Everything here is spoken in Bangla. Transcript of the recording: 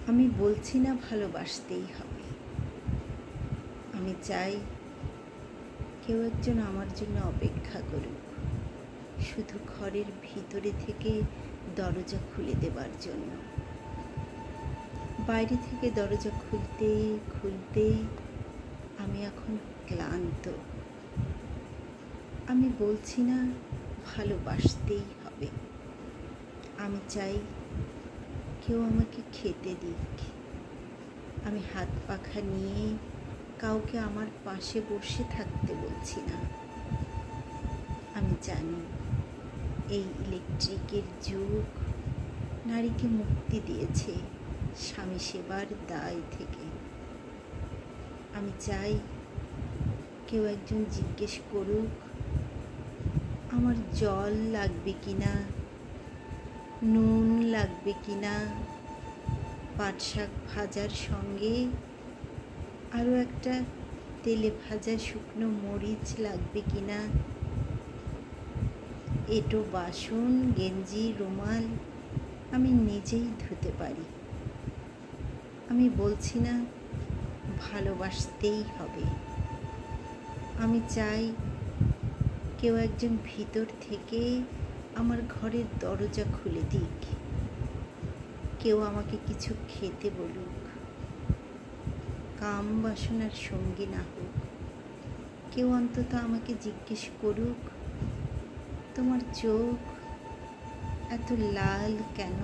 আমি বলছি না ভালোবাসতেই হবে। আমি চাই কেউ একজন আমার জন্য অপেক্ষা করুক, শুধু ঘরের ভিতরে থেকে দরজা খুলে দেবার জন্য। বাইরে থেকে দরজা খুলতে খুলতে আমি এখন ক্লান্ত। আমি বলছি না ভালোবাসতেই হবে। আমি চাই কেউ আমাকে খেতে দিক। আমি হাত পাখা নিয়ে কাউকে আমার পাশে বসে থাকতে বলছি না। আমি জানি এই ইলেকট্রিকের যুগ নারীকে মুক্তি দিয়েছে স্বামী সেবার দায় থেকে। আমি চাই কেউ একজন জিজ্ঞেস করুক আমার জল লাগবে কিনা, নুন লাগবে কিনা, পাট শাক ভাজার সঙ্গে আরও একটা তেলে ভাজা শুকনো মরিচ লাগবে কিনা, এঁটো বাসন গেঞ্জি রুমাল আমি নিজেই ধুতে পারি। আমি বলছি না ভালোবাসতেই হবে। আমি চাই কেউ একজন ভিতর থেকে আমার ঘরের দরজা খুলে দিক, কেউ আমাকে কিছু খেতে বলুক, কাম বাসনার সঙ্গী না হোক। কেউ অন্তত আমাকে জিজ্ঞেস করুক তোমার চোখ এত লাল কেন।